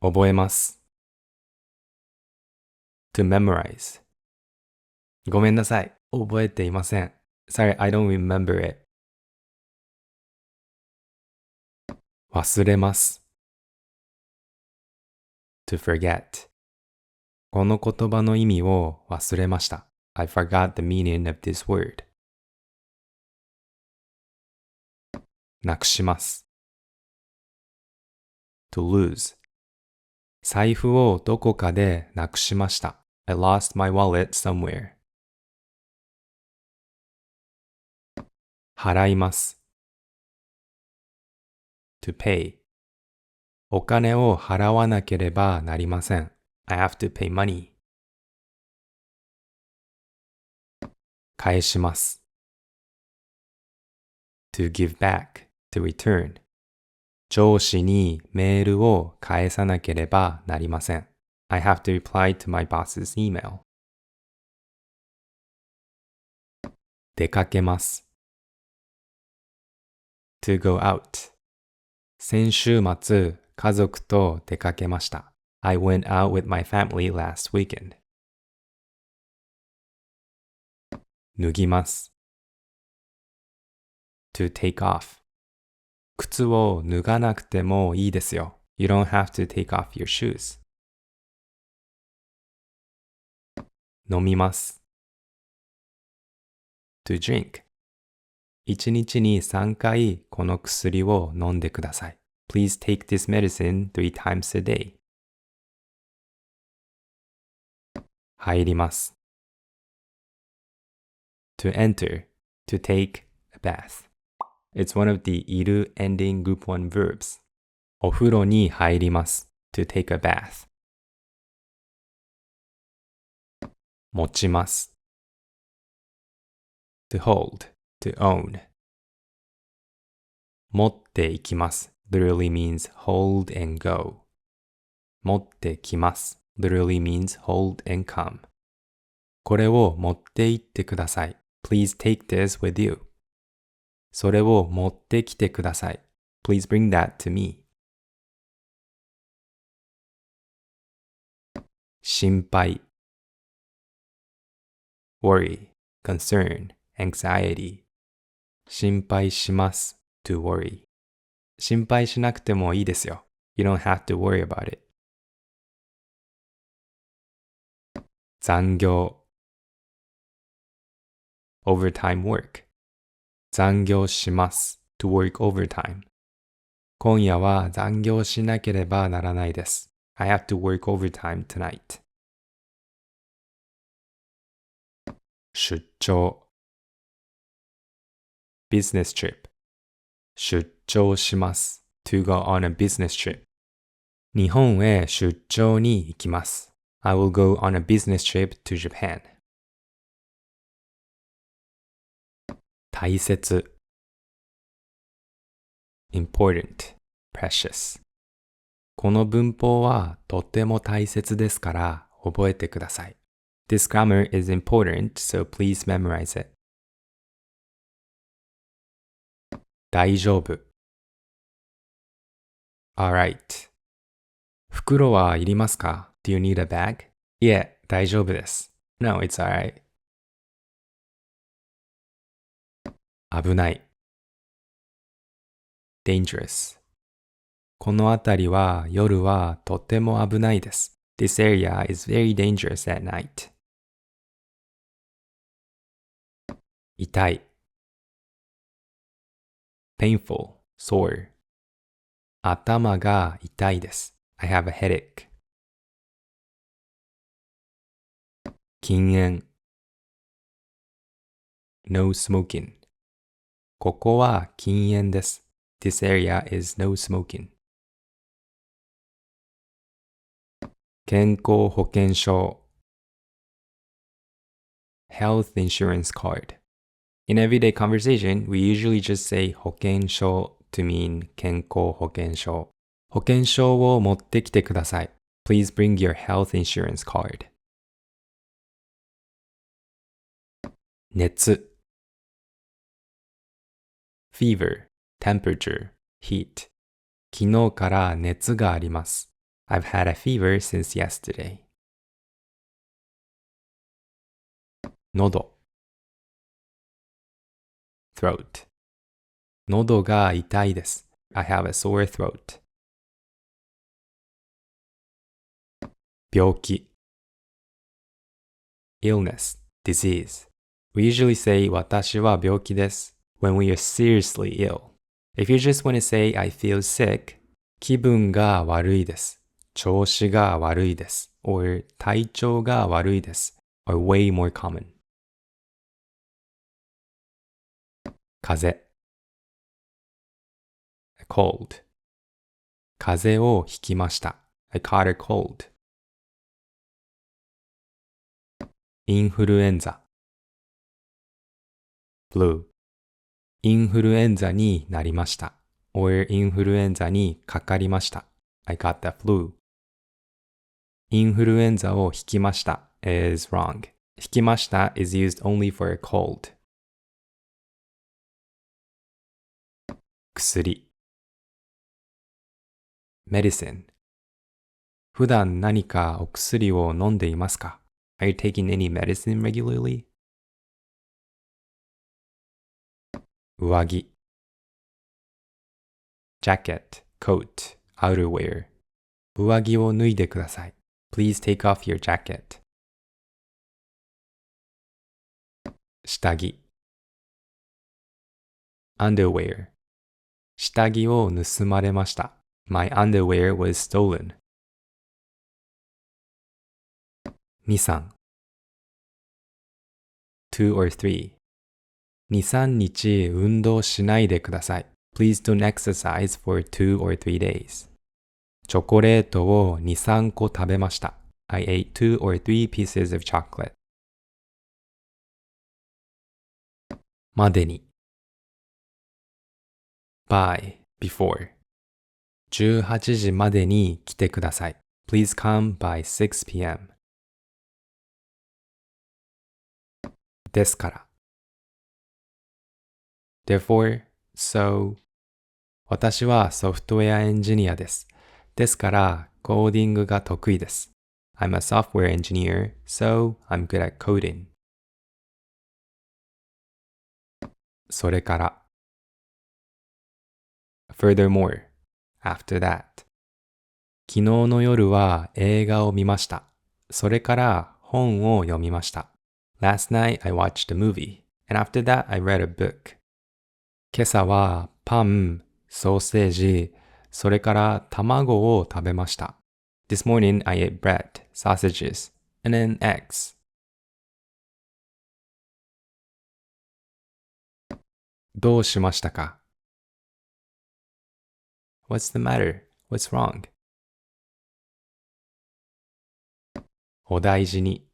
覚えます。to memorize. ごめんなさい。覚えていません。Sorry, I don't remember it. 忘れます。to forget. この言葉の意味を忘れました。I forgot the meaning of this word. なくします。to lose. 財布をどこかでなくしました。I lost my wallet somewhere. 払います。to pay. お金を払わなければなりません。I have to pay money. 返します。to give back, to return. 上司にメールを返さなければなりません。I have to reply to my boss's email. 出かけます。to go out. 先週末、家族と出かけました。I went out with my family last weekend. 脱ぎます。to take off. 靴を脱がなくてもいいですよ。You don't have to take off your shoes. 飲みます。to drink. 1日に3回この薬を飲んでください。Please take this medicine 3 times a day. 入ります。to enter, to take a bath. It's one of the いる ending group 1 verbs. お風呂に入ります。to take a bath. 持ちます。to hold, to own. 持っていきます。literally means hold and go. 持ってきます。literally means hold and come. これを持って行ってください。Please take this with you. それを持ってきてください。Please bring that to me. 心配 worry, concern, anxiety. 心配します to worry. 心配しなくてもいいですよ。You don't have to worry about it. 残業 overtime work. 残業します to work overtime. 今夜は残業しなければならないです。I have to work overtime tonight. 出張 business trip. 出張します to go on a business trip. 日本へ出張に行きます。I will go on a business trip to Japan. 大切 important, precious. この文法はとても大切ですから覚えてください。This grammar is important, so please memorize it. 大丈夫 Alright. 袋はいりますか ?Do you need a bag? いえ、大丈夫です。No, it's alright. 危ない dangerous. この辺りは夜はとても危ないです。This area is very dangerous at night. 痛い painful, sore. 頭が痛いです。I have a headache. 禁煙 no smoking. ここは禁煙です。This area is no smoking. 健康保険証 health insurance card. In everyday conversation, we usually just say 保険証 to mean 健康保険証。保険証を持ってきてください。Please bring your health insurance card. 熱 fever, temperature, heat. 昨日から熱があります。I've had a fever since yesterday. 喉 throat 喉が痛いです。I have a sore throat. 病気 illness, disease. We usually say 私は病気です when we are seriously ill. If you just want to say I feel sick, 気分が悪いです。調子が悪いです。or 体調が悪いです are way more common. 風邪 cold 風邪をひきました。I caught a cold. インフルエンザ flu インフルエンザになりました。or インフルエンザにかかりました。I got the flu. インフルエンザをひきました is wrong. ひきました is used only for a cold. 薬 medicine 普段何かお薬を飲んでいますか Are you taking any medicine regularly? 上着 jacket, coat, outerwear 上着を脱いでください Please take off your jacket. 下着 underwear 下着を盗まれました My underwear was stolen. 2、3 2 or 3 2、3日運動しないでください Please don't exercise for 2 or 3 days. チョコレートを2、3個食べました I ate 2 or 3 pieces of chocolate. までに by, before 18時までに来てください Please come by 6 p.m. ですから Therefore, so 私はソフトウェアエンジニアです。ですからコーディングが得意です。I'm a software engineer, so I'm good at coding. それから Furthermore, after that 昨日の夜は映画を見ました。それから本を読みました。Last night I watched a movie, and after that I read a book. 今朝はパン、ソーセージ、それから卵を食べました。This morning I ate bread, sausages, and then eggs. どうしましたか What's the matter? What's wrong? お大事に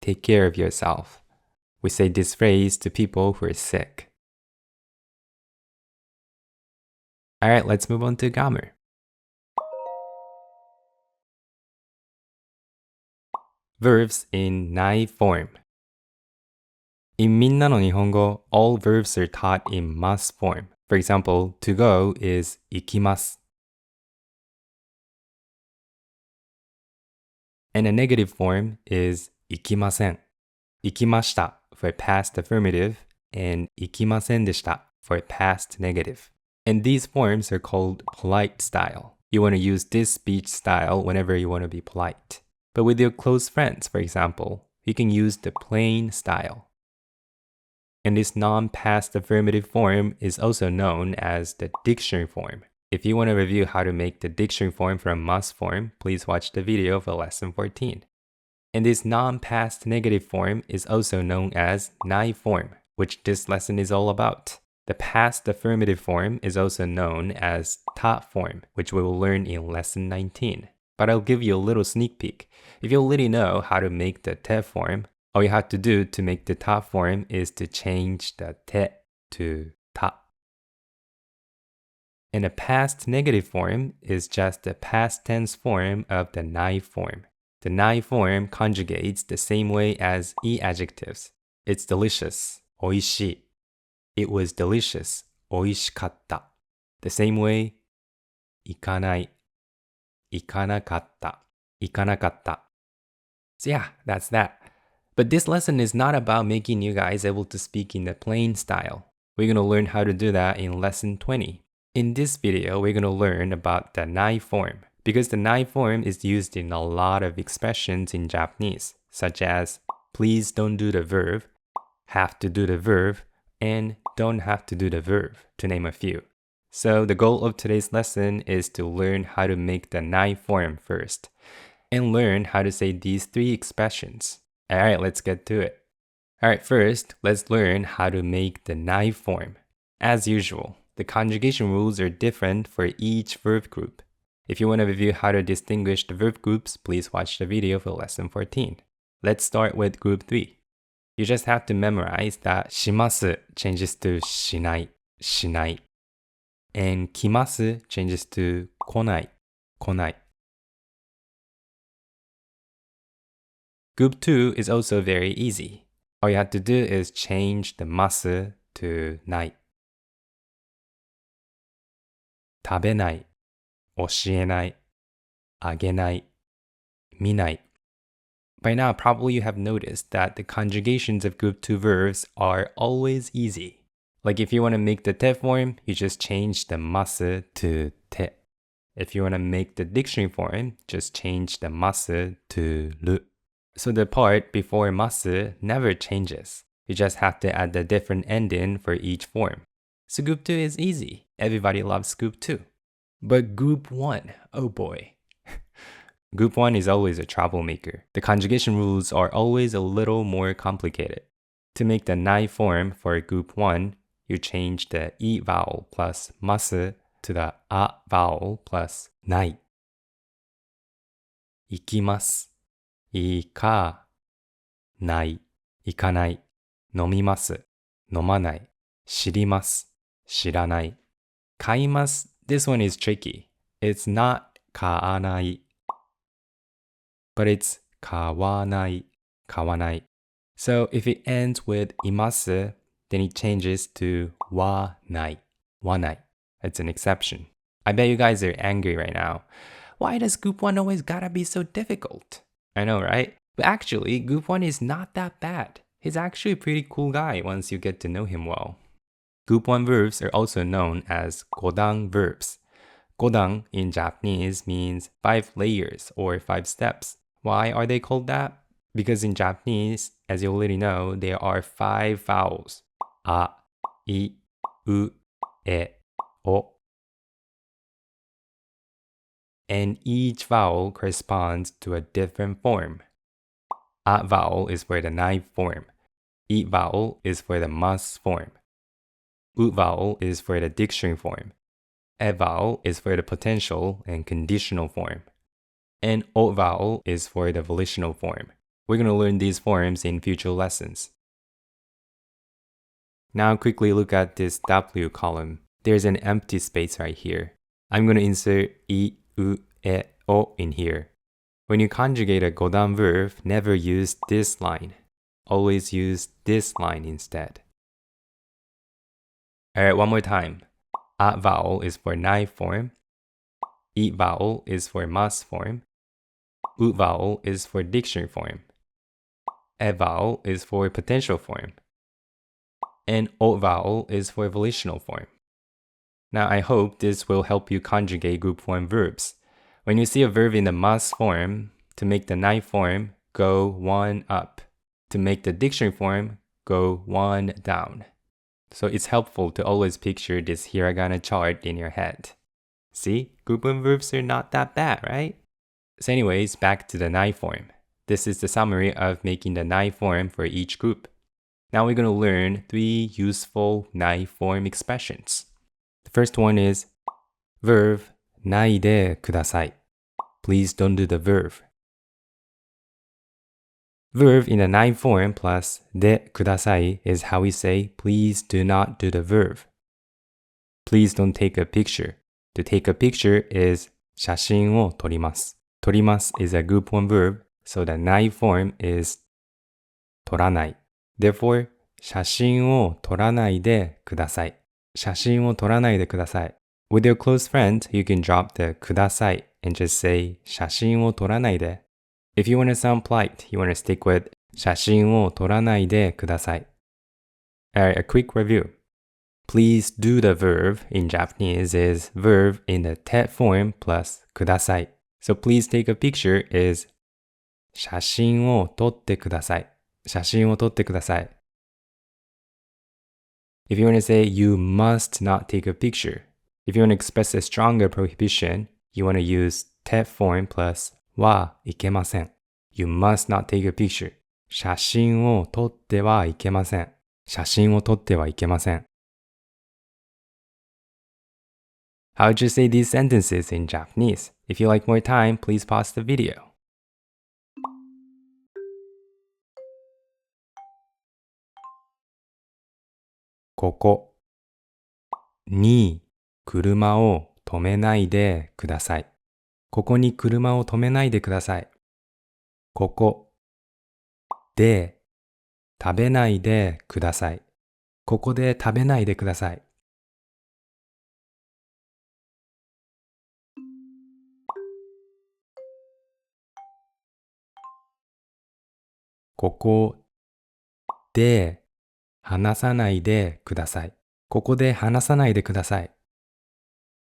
Take care of yourself. We say this phrase to people who are sick. Alright, let's move on to grammar. Verbs in ないform. In Minna no Nihongo, all verbs are taught in must form. For example, to go is 行きます. And a negative form is 行きません. 行きました for past affirmative and 行きませんでした for past negative. And these forms are called polite style. You want to use this speech style whenever you want to be polite. But with your close friends, for example, you can use the plain style. And this non-past affirmative form is also known as the dictionary form. If you want to review how to make the dictionary form from must form, please watch the video for lesson 14. And this non-past negative form is also known as ないform, which this lesson is all about. The past affirmative form is also known as た form, which we will learn in lesson 19. But I'll give you a little sneak peek. If you already know how to make the て form, all you have to do to make the た form is to change the て to た. And the past negative form is just the past tense form of the ない form. The ない form conjugates the same way as いい adjectives. It's delicious, おいしい. It was delicious, おいしかった. The same way, 行かない,行かなかった。行かなかった。So yeah, that's that. But this lesson is not about making you guys able to speak in the plain style. We're going to learn how to do that in lesson 20. In this video, we're going to learn about theないform, because theないform is used in a lot of expressions in Japanese, such as please don't do the verb, have to do the verb, and don't have to do the verb, to name a few. So the goal of today's lesson is to learn how to make theないform first, and learn how to say these three expressions. Alright, let's get to it. Alright, first, let's learn how to make theないform. As usual, the conjugation rules are different for each verb group. If you want to review how to distinguish the verb groups, please watch the video for lesson 14. Let's start with group 3. You just have to memorize that します changes to しない、しない. And 来ます changes to 来ない、来ない. Group 2 is also very easy. All you have to do is change the ます to ない。食べない、教えない、あげない、見ない。By now, probably you have noticed that the conjugations of group 2 verbs are always easy. Like if you want to make the te form, you just change the ます to て。If you want to make the dictionary form, just change the ます to る。So the part before ます never changes. You just have to add the different ending for each form. So group 2 is easy. Everybody loves group 2. But group 1, oh boy. Group 1 is always a troublemaker. The conjugation rules are always a little more complicated. To make the ない form for group 1, you change the い vowel plus ます to the あ vowel plus ない。行きます。行かない。行かない。飲みます。飲まない。知ります。知らない。買います。This one is tricky. It's not 買わない。But it's 買わない。買わない。So if it ends with います, then it changes to はない。はない。It's an exception. I bet you guys are angry right now. Why does group 1 always gotta be so difficult? I know, right? But actually, group 1 is not that bad. He's actually a pretty cool guy once you get to know him well. Group 1 verbs are also known as 五段 verbs. 五段 in Japanese means 5 layers or 5 steps. Why are they called that? Because in Japanese, as you already know, there are 5 vowels. あ、い、う、え、お. And each vowel corresponds to a different form. あ vowel is for the ない form. い vowel is for the must form. う vowel is for the dictionary form. え vowel is for the potential and conditional form. And お vowel is for the volitional form. We're going to learn these forms in future lessons. Now quickly look at this W column. There's an empty space right here. I'm going to insert い、う、え、お in here. When you conjugate a 五段 verb, never use this line. Always use this line instead. Alright, one more time. あ vowel is for ない form. い vowel is for must form. う vowel is for dictionary form. え vowel is for potential form. And お vowel is for volitional form. Now I hope this will help you conjugate group 1 verbs. When you see a verb in the must form, to make the ない form, go 1 up. To make the dictionary form, go 1 down. So it's helpful to always picture this hiragana chart in your head. See, group 1 verbs are not that bad, right? So anyways, back to the ない form. This is the summary of making the ない form for each group. Now we're going to learn 3 useful ない form expressions. The first one is verb ないでください. Please don't do the verb. Verb in the ない form plus でください is how we say please do not do the verb. Please don't take a picture. To take a picture is 写真を撮ります. 撮ります is a group 1 verb, so the ない form is 撮らない. Therefore, 写真を撮らないでください. 写真を撮らないでください. With your close friend, you can drop the ください and just say 写真を撮らないで. If you want to sound polite, you want to stick with 写真を撮らないでください. Alright, a quick review. Please do the verb in Japanese is verb in the te form plus ください. So please take a picture is 写真を撮ってください. 写真を撮ってください. If you want to say you must not take a picture, if you want to express a stronger prohibition, you want to use te form plus はいけません. You must not take a picture. 写真を撮ってはいけません. 写真を撮ってはいけません. How would you say these sentences in Japanese? If you like more time, please pause the video. ここに車を止めないでください。ここに車を止めないでください。ここで食べないでください。ここで食べないでください。ここで話さないでください。ここで話さないでください。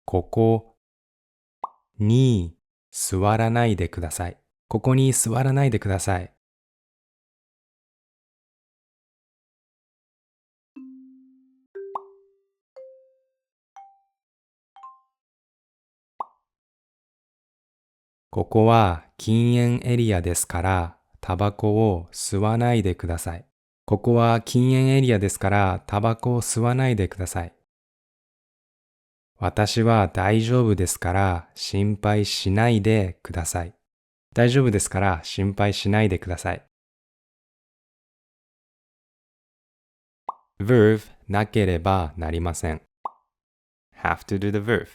ここに座らないでください。ここに座らないでください。ここは禁煙エリアですから、タバコを吸わないでください。ここは禁煙エリアですから、タバコを吸わないでください。私は大丈夫ですから心配しないでください。大丈夫ですから心配しないでください。verb なければなりません。have to do the verb.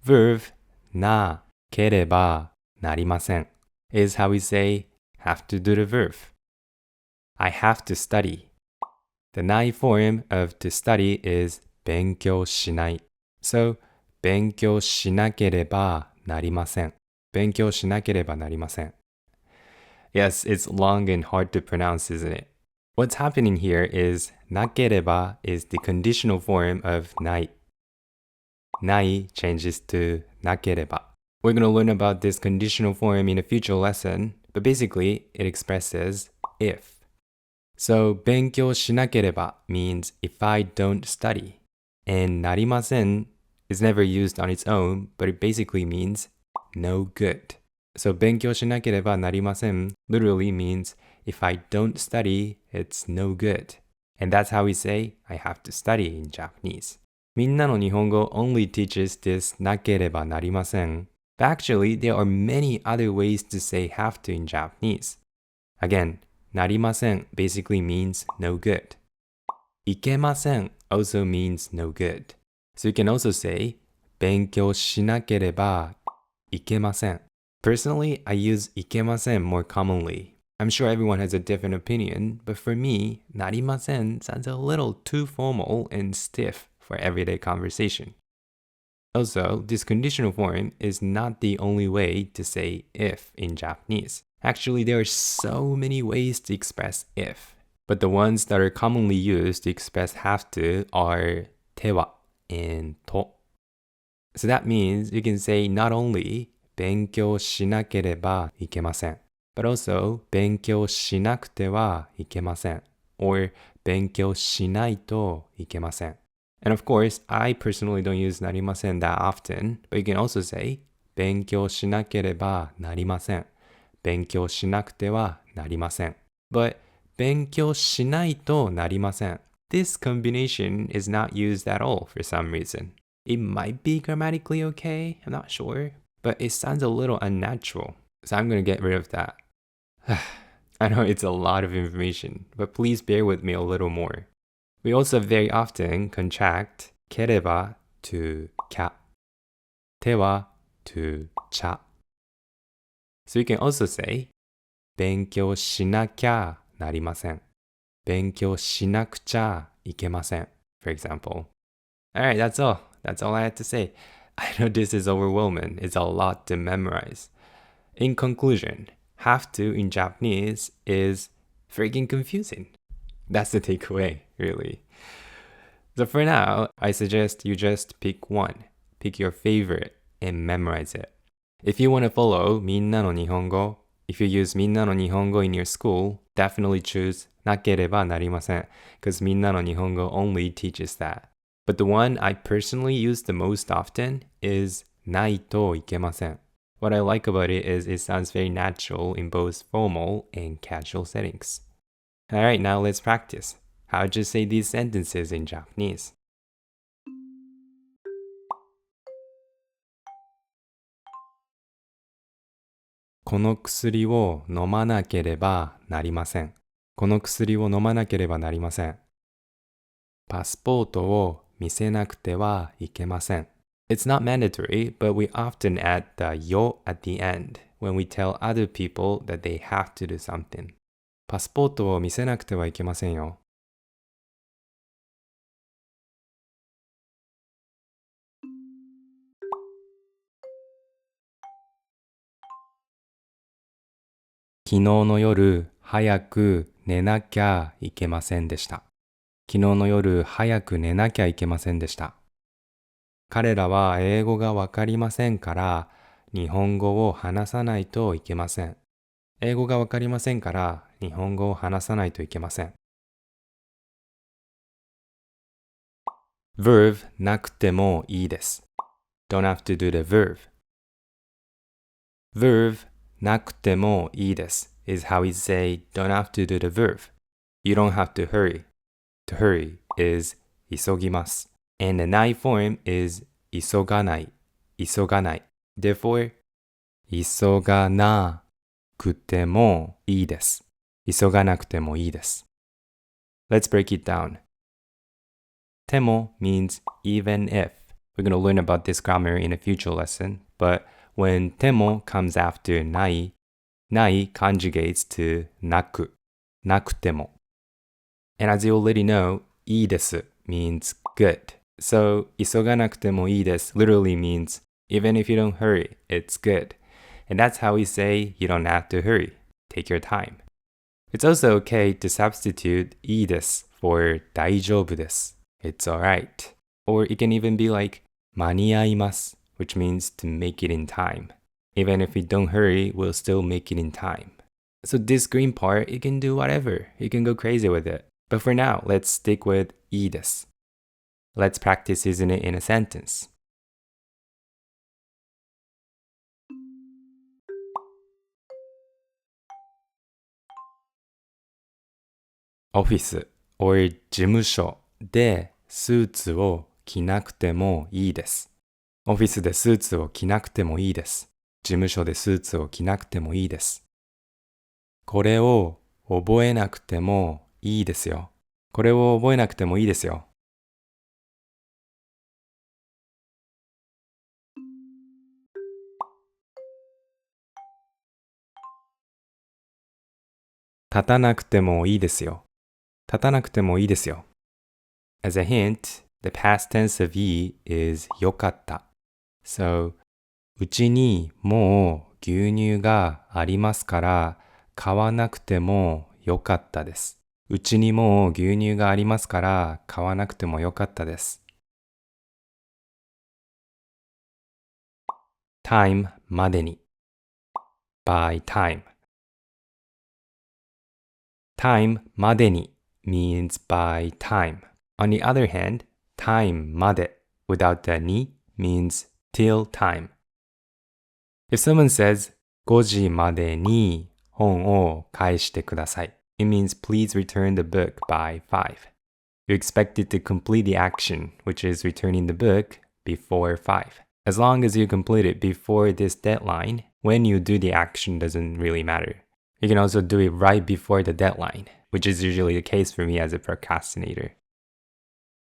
verb なければなりません is how we say have to do the verb. I have to study. The ない form of to study is 勉強しない。So, 勉強しなければなりません。勉強しなければなりません。Yes, it's long and hard to pronounce, isn't it? What's happening here is なければ is the conditional form of ない。ない changes to なければ。We're going to learn about this conditional form in a future lesson, but basically it expresses if. So, 勉強しなければ means if I don't study. And なりません is never used on its own, but it basically means no good. So, 勉強しなければなりません literally means if I don't study, it's no good. And that's how we say I have to study in Japanese. みんなの日本語 only teaches this なければなりません. But actually, there are many other ways to say have to in Japanese. Again, なりません basically means no good. いけません also means no good. So you can also say 勉強しなければいけません. Personally, I use いけません more commonly. I'm sure everyone has a different opinion, but for me, なりません sounds a little too formal and stiff for everyday conversation. Also, this conditional form is not the only way to say if in Japanese. Actually, there are so many ways to express if, but the ones that are commonly used to express have to are 手は and と. So that means you can say not only 勉強しなければいけません but also 勉強しなくてはいけません or 勉強しないといけません And of course, I personally don't use なりません that often, but you can also say 勉強しなければなりません勉強しなくてはなりません But 勉強しないとなりません This combination is not used at all for some reason. It might be grammatically okay, I'm not sure, but it sounds a little unnatural. So I'm going to get rid of that. I know it's a lot of information, but please bear with me a little more. We also very often contract ければ to か手は to ちゃ So you can also say 勉強しなきゃなりません勉強しなくちゃいけません For example. Alright, that's all. That's all I had to say. I know this is overwhelming. It's a lot to memorize. In conclusion, have to in Japanese is freaking confusing. That's the takeaway, really. So for now, I suggest you just pick one. Pick your favorite and memorize it. If you want to follow Minna no Nihongo, if you use Minna no Nihongo in your school, definitely choose なければなりません because Minna no Nihongo only teaches that. But the one I personally use the most often is ないといけません. What I like about it is it sounds very natural in both formal and casual settings. Alright, now let's practice. How would you say these sentences in Japanese? この薬を飲まなければなりません。この薬を飲まなければなりません。パスポートを見せなくてはいけません。It's not mandatory, but we often add the yo at the end when we tell other people that they have to do something. パスポートを見せなくてはいけませんよ。昨日の夜、早く寝なきゃいけませんでした。昨日の夜、早く寝なきゃいけませんでした。彼らは英語がわかりませんから、日本語を話さないといけません。英語がわかりませんから、日本語を話さないといけません。verb なくてもいいです。Don't have to do the verb. verb なくてもいいです is how we say don't have to do the verb. You don't have to hurry. To hurry is 急ぎます。And the ない form is 急がない。急がない。Therefore, 急がなくてもいいです。急がなくてもいいです。Let's break it down. ても means even if. We're going to learn about this grammar in a future lesson, but when ても comes after ない conjugates to なくても. And as you already know, いいです means good. So 急がなくてもいいです literally means even if you don't hurry, it's good. And that's how we say you don't have to hurry. Take your time. It's also okay to substitute いいです for 大丈夫です. It's alright. Or it can even be like 間に合います which means to make it in time. Even if we don't hurry, we'll still make it in time. So this green part, you can do whatever. You can go crazy with it. But for now, let's stick with いいです. Let's practice using it in a sentence. オフィス or 事務所でスーツを着なくてもいいです。オフィスでスーツを着なくてもいいです。事務所でスーツを着なくてもいいです。これを覚えなくてもいいですよ。これを覚えなくてもいいですよ。立たなくてもいいですよ。立たなくてもいいですよ。As a hint, the past tense of いい is よかった。So, うちにもう牛乳がありますから買わなくてもよかったです。うちにもう牛乳がありますから買わなくてもよかったです。time までに by time. time までに means by time. On the other hand, time まで without the に means till time. If someone says 5時までに本を返してください, it means please return the book by 5. You're expected to complete the action, which is returning the book, before 5. As long as you complete it before this deadline, when you do the action doesn't really matter. You can also do it right before the deadline, which is usually the case for me as a procrastinator.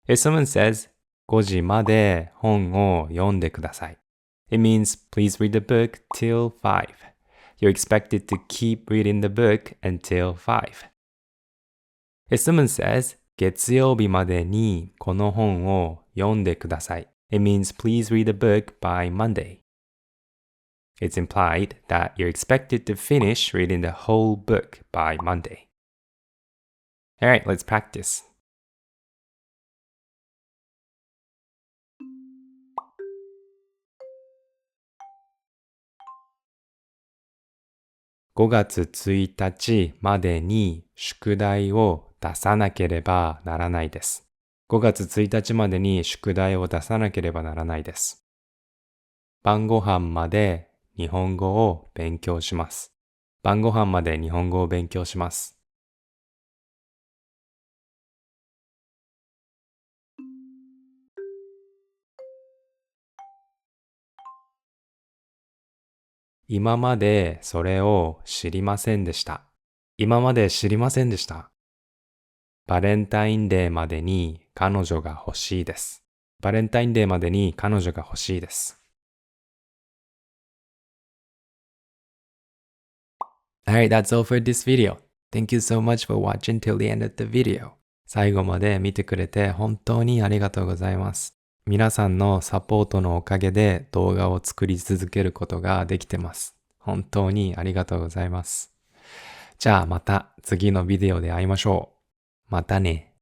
If someone says 5時まで本を読んでください, it means please read the book till 5. You're expected to keep reading the book until 5. If someone says 月曜日までにこの本を読んでください, It means please read the book by Monday. It's implied that you're expected to finish reading the whole book by Monday. Alright, let's practice. 5月1日までに宿題を出さなければならないです。5月1日までに宿題を出さなければならないです。晩ご飯まで日本語を勉強します。晩ご飯まで日本語を勉強します。今までそれを知りませんでした。今まで知りませんでした。バレンタインデーまでに彼女が欲しいです。バレンタインデーまでに彼女が欲しいです。Alright, that's all for this video. Thank you so much for watching till the end of the video. 最後まで見てくれて本当にありがとうございます。皆さんのサポートのおかげで動画を作り続けることができてます。本当にありがとうございます。じゃあまた次のビデオで会いましょう。またね。